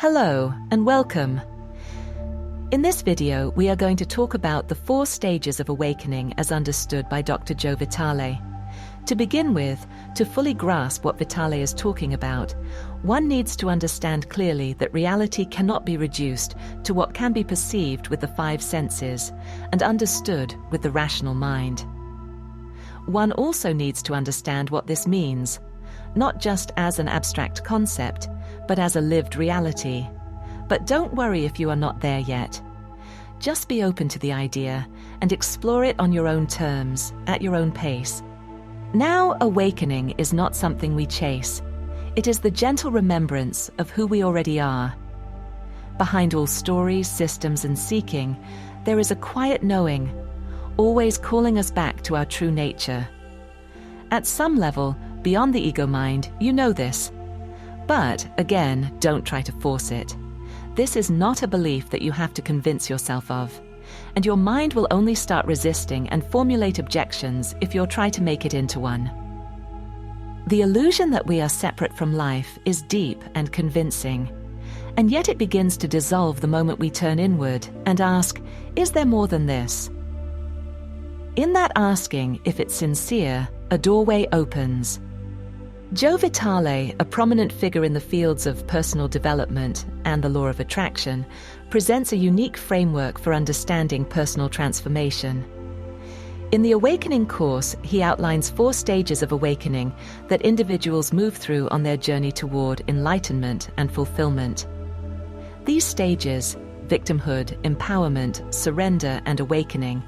Hello and welcome. In this video, we are going to talk about the 4 stages of awakening as understood by Dr. Joe Vitale. To begin with, to fully grasp what Vitale is talking about, one needs to understand clearly that reality cannot be reduced to what can be perceived with the 5 senses and understood with the rational mind. One also needs to understand what this means, not just as an abstract concept, but as a lived reality. But don't worry if you are not there yet. Just be open to the idea and explore it on your own terms, at your own pace. Now, awakening is not something we chase. It is the gentle remembrance of who we already are. Behind all stories, systems, and seeking, there is a quiet knowing, always calling us back to our true nature. At some level, beyond the ego mind, you know this. But, again, don't try to force it. This is not a belief that you have to convince yourself of, and your mind will only start resisting and formulate objections if you'll try to make it into one. The illusion that we are separate from life is deep and convincing, and yet it begins to dissolve the moment we turn inward and ask, is there more than this? In that asking, if it's sincere, a doorway opens. Joe Vitale, a prominent figure in the fields of personal development and the law of attraction, presents a unique framework for understanding personal transformation. In the Awakening course, he outlines 4 stages of awakening that individuals move through on their journey toward enlightenment and fulfillment. These stages, victimhood, empowerment, surrender, and awakening,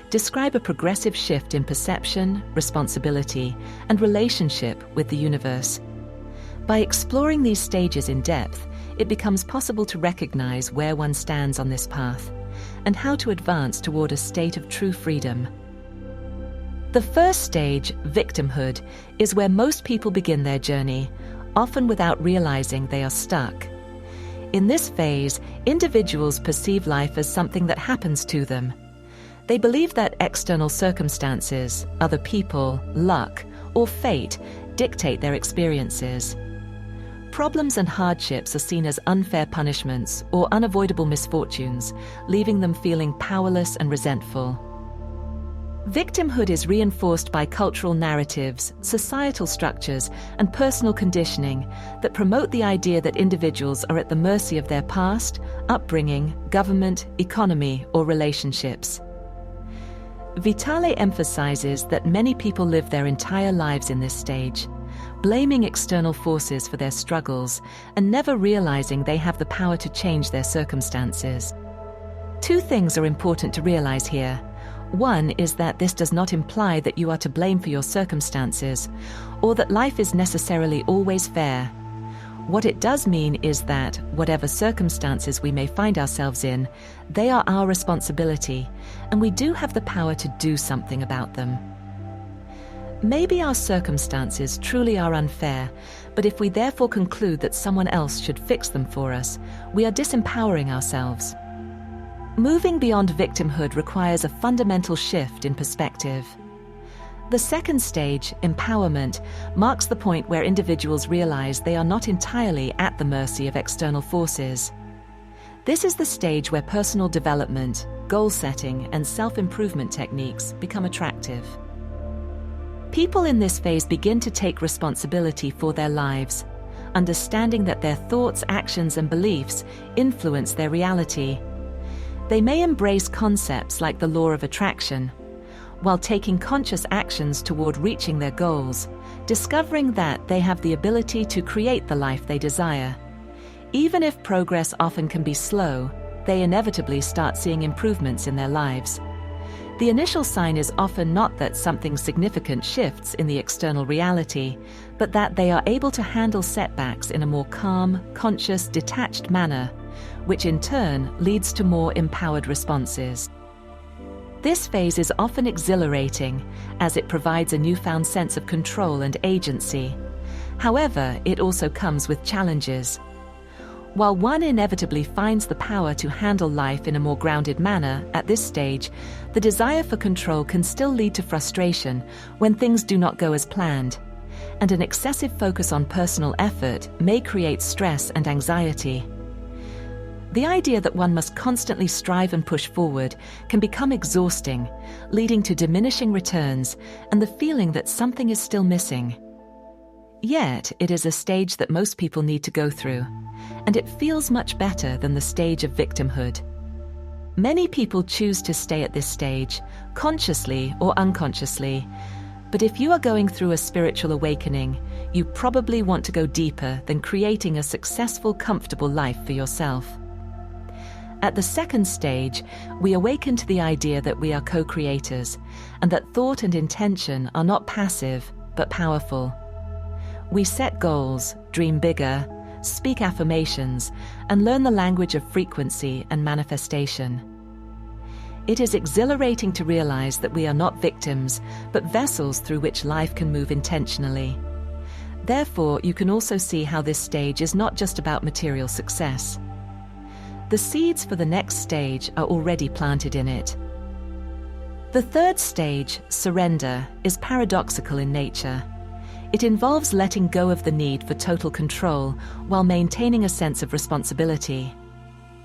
describe a progressive shift in perception, responsibility, and relationship with the universe. By exploring these stages in depth, it becomes possible to recognize where one stands on this path and how to advance toward a state of true freedom. The first stage, victimhood, is where most people begin their journey, often without realizing they are stuck. In this phase, individuals perceive life as something that happens to them. They believe that external circumstances, other people, luck, or fate dictate their experiences. Problems and hardships are seen as unfair punishments or unavoidable misfortunes, leaving them feeling powerless and resentful. Victimhood is reinforced by cultural narratives, societal structures, and personal conditioning that promote the idea that individuals are at the mercy of their past, upbringing, government, economy, or relationships. Vitale emphasizes that many people live their entire lives in this stage, blaming external forces for their struggles and never realizing they have the power to change their circumstances. 2 things are important to realize here. One is that this does not imply that you are to blame for your circumstances, or that life is necessarily always fair. What it does mean is that, whatever circumstances we may find ourselves in, they are our responsibility, and we do have the power to do something about them. Maybe our circumstances truly are unfair, but if we therefore conclude that someone else should fix them for us, we are disempowering ourselves. Moving beyond victimhood requires a fundamental shift in perspective. The second stage, empowerment, marks the point where individuals realize they are not entirely at the mercy of external forces. This is the stage where personal development, goal setting, and self-improvement techniques become attractive. People in this phase begin to take responsibility for their lives, understanding that their thoughts, actions, and beliefs influence their reality. They may embrace concepts like the law of attraction, while taking conscious actions toward reaching their goals, discovering that they have the ability to create the life they desire. Even if progress often can be slow, they inevitably start seeing improvements in their lives. The initial sign is often not that something significant shifts in the external reality, but that they are able to handle setbacks in a more calm, conscious, detached manner, which in turn leads to more empowered responses. This phase is often exhilarating, as it provides a newfound sense of control and agency. However, it also comes with challenges. While one inevitably finds the power to handle life in a more grounded manner at this stage, the desire for control can still lead to frustration when things do not go as planned, and an excessive focus on personal effort may create stress and anxiety. The idea that one must constantly strive and push forward can become exhausting, leading to diminishing returns and the feeling that something is still missing. Yet, it is a stage that most people need to go through, and it feels much better than the stage of victimhood. Many people choose to stay at this stage, consciously or unconsciously, but if you are going through a spiritual awakening, you probably want to go deeper than creating a successful, comfortable life for yourself. At the second stage, we awaken to the idea that we are co-creators, and that thought and intention are not passive, but powerful. We set goals, dream bigger, speak affirmations, and learn the language of frequency and manifestation. It is exhilarating to realize that we are not victims, but vessels through which life can move intentionally. Therefore, you can also see how this stage is not just about material success. The seeds for the next stage are already planted in it. The third stage, surrender, is paradoxical in nature. It involves letting go of the need for total control while maintaining a sense of responsibility.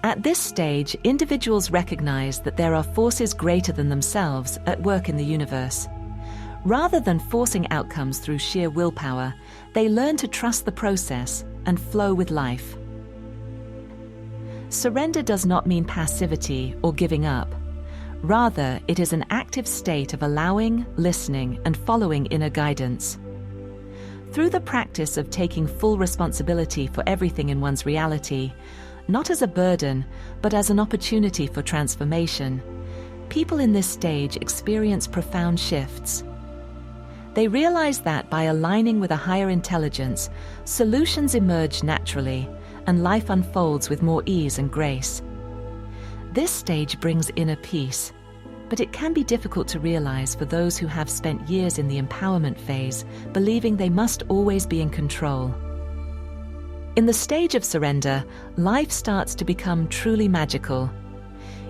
At this stage, individuals recognize that there are forces greater than themselves at work in the universe. Rather than forcing outcomes through sheer willpower, they learn to trust the process and flow with life. Surrender does not mean passivity or giving up. Rather, it is an active state of allowing, listening, and following inner guidance. Through the practice of taking full responsibility for everything in one's reality, not as a burden, but as an opportunity for transformation, people in this stage experience profound shifts. They realize that by aligning with a higher intelligence, solutions emerge naturally, and life unfolds with more ease and grace. This stage brings inner peace, but it can be difficult to realize for those who have spent years in the empowerment phase, believing they must always be in control. In the stage of surrender, life starts to become truly magical.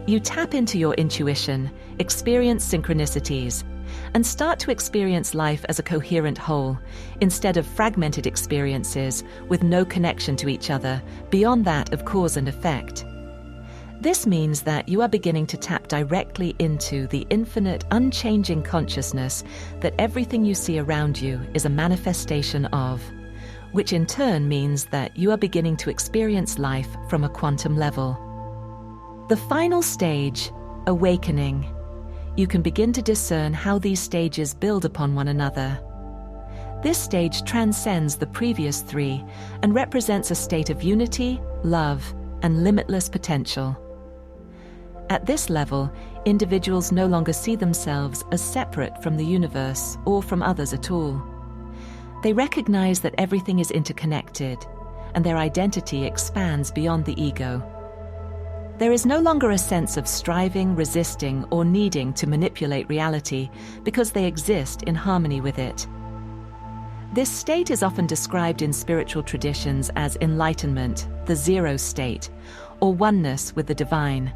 You tap into your intuition, experience synchronicities, and start to experience life as a coherent whole, instead of fragmented experiences with no connection to each other, beyond that of cause and effect. This means that you are beginning to tap directly into the infinite, unchanging consciousness that everything you see around you is a manifestation of, which in turn means that you are beginning to experience life from a quantum level. The final stage, awakening. You can begin to discern how these stages build upon one another. This stage transcends the previous three and represents a state of unity, love, and limitless potential. At this level, individuals no longer see themselves as separate from the universe or from others at all. They recognize that everything is interconnected, and their identity expands beyond the ego. There is no longer a sense of striving, resisting, or needing to manipulate reality because they exist in harmony with it. This state is often described in spiritual traditions as enlightenment, the zero state, or oneness with the divine.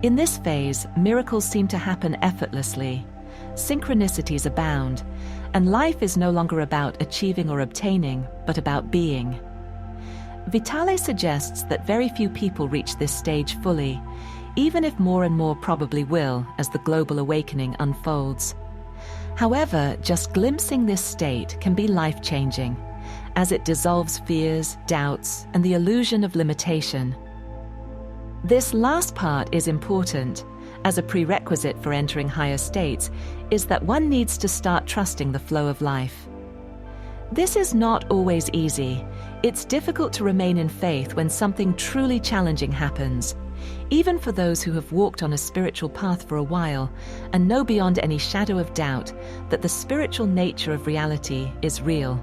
In this phase, miracles seem to happen effortlessly, synchronicities abound, and life is no longer about achieving or obtaining, but about being. Vitale suggests that very few people reach this stage fully, even if more and more probably will as the global awakening unfolds. However, just glimpsing this state can be life-changing, as it dissolves fears, doubts, and the illusion of limitation. This last part is important, as a prerequisite for entering higher states is that one needs to start trusting the flow of life. This is not always easy. It's difficult to remain in faith when something truly challenging happens, even for those who have walked on a spiritual path for a while and know beyond any shadow of doubt that the spiritual nature of reality is real.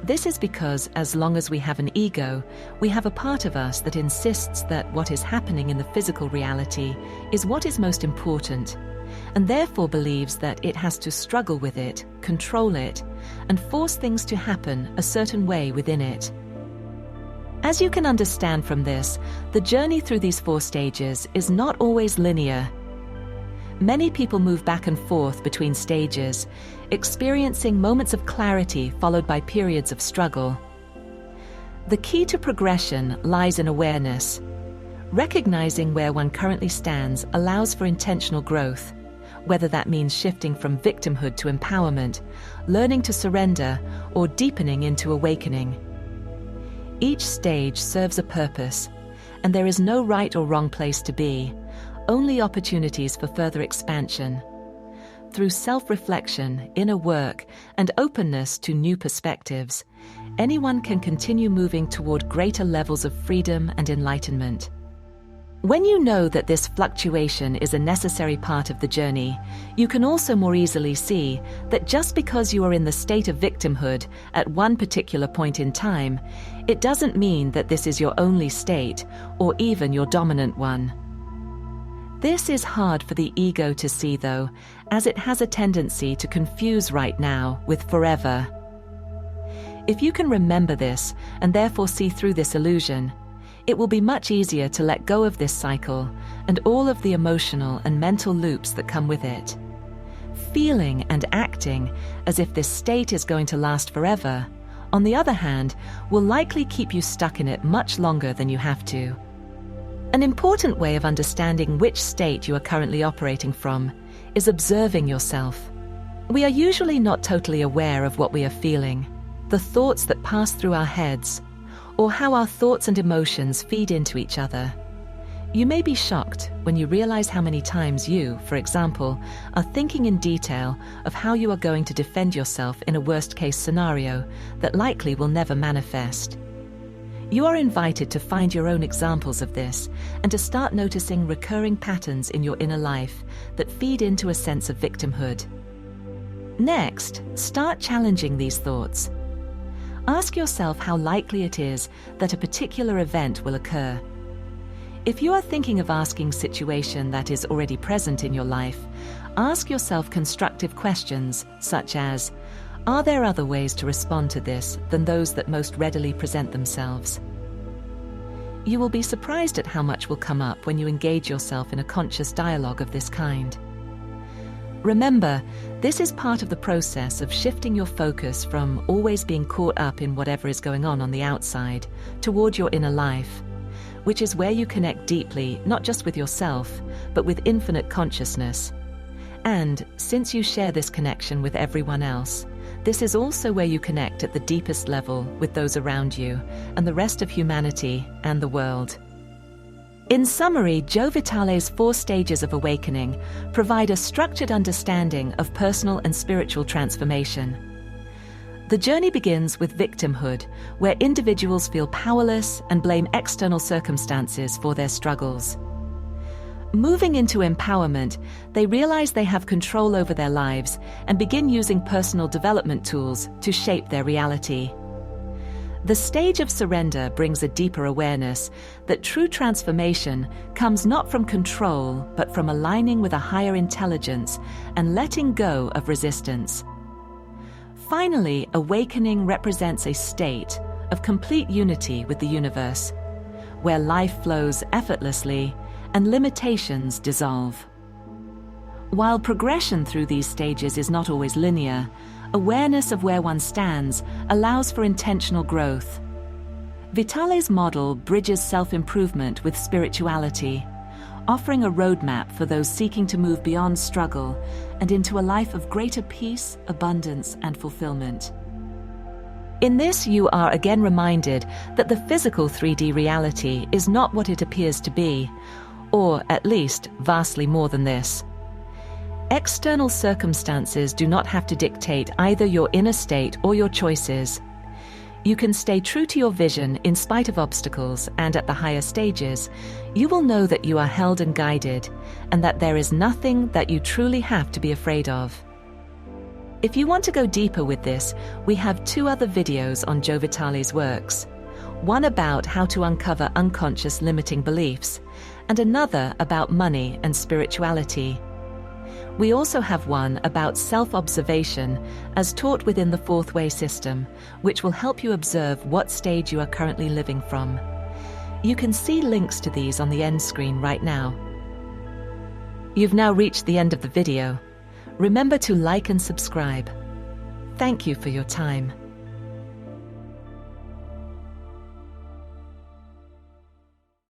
This is because as long as we have an ego, we have a part of us that insists that what is happening in the physical reality is what is most important, and therefore believes that it has to struggle with it, control it, and force things to happen a certain way within it. As you can understand from this, the journey through these 4 stages is not always linear. Many people move back and forth between stages, experiencing moments of clarity followed by periods of struggle. The key to progression lies in awareness, Recognizing where one currently stands allows for intentional growth, whether that means shifting from victimhood to empowerment, learning to surrender, or deepening into awakening. Each stage serves a purpose, and there is no right or wrong place to be, only opportunities for further expansion. Through self-reflection, inner work, and openness to new perspectives, anyone can continue moving toward greater levels of freedom and enlightenment. When you know that this fluctuation is a necessary part of the journey, you can also more easily see that just because you are in the state of victimhood at one particular point in time, it doesn't mean that this is your only state or even your dominant one. This is hard for the ego to see, though, as it has a tendency to confuse right now with forever. If you can remember this and therefore see through this illusion, it will be much easier to let go of this cycle and all of the emotional and mental loops that come with it. Feeling and acting as if this state is going to last forever, on the other hand, will likely keep you stuck in it much longer than you have to. An important way of understanding which state you are currently operating from is observing yourself. We are usually not totally aware of what we are feeling, the thoughts that pass through our heads, or how our thoughts and emotions feed into each other. You may be shocked when you realize how many times you, for example, are thinking in detail of how you are going to defend yourself in a worst-case scenario that likely will never manifest. You are invited to find your own examples of this and to start noticing recurring patterns in your inner life that feed into a sense of victimhood. Next, start challenging these thoughts. Ask yourself how likely it is that a particular event will occur. If you are thinking of asking a situation that is already present in your life, ask yourself constructive questions such as, are there other ways to respond to this than those that most readily present themselves? You will be surprised at how much will come up when you engage yourself in a conscious dialogue of this kind. Remember, this is part of the process of shifting your focus from always being caught up in whatever is going on the outside toward your inner life, which is where you connect deeply not just with yourself, but with infinite consciousness. And since you share this connection with everyone else, this is also where you connect at the deepest level with those around you and the rest of humanity and the world. In summary, Joe Vitale's 4 stages of awakening provide a structured understanding of personal and spiritual transformation. The journey begins with victimhood, where individuals feel powerless and blame external circumstances for their struggles. Moving into empowerment, they realize they have control over their lives and begin using personal development tools to shape their reality. The stage of surrender brings a deeper awareness that true transformation comes not from control, but from aligning with a higher intelligence and letting go of resistance. Finally, awakening represents a state of complete unity with the universe, where life flows effortlessly and limitations dissolve. While progression through these stages is not always linear, awareness of where one stands allows for intentional growth. Vitale's model bridges self-improvement with spirituality, offering a roadmap for those seeking to move beyond struggle and into a life of greater peace, abundance, and fulfillment. In this, you are again reminded that the physical 3D reality is not what it appears to be, or at least vastly more than this. External circumstances do not have to dictate either your inner state or your choices. You can stay true to your vision in spite of obstacles, and at the higher stages, you will know that you are held and guided, and that there is nothing that you truly have to be afraid of. If you want to go deeper with this, we have 2 other videos on Joe Vitale's works. One about how to uncover unconscious limiting beliefs, and another about money and spirituality. We also have one about self-observation as taught within the 4th Way system, which will help you observe what stage you are currently living from. You can see links to these on the end screen right now. You've now reached the end of the video. Remember to like and subscribe. Thank you for your time.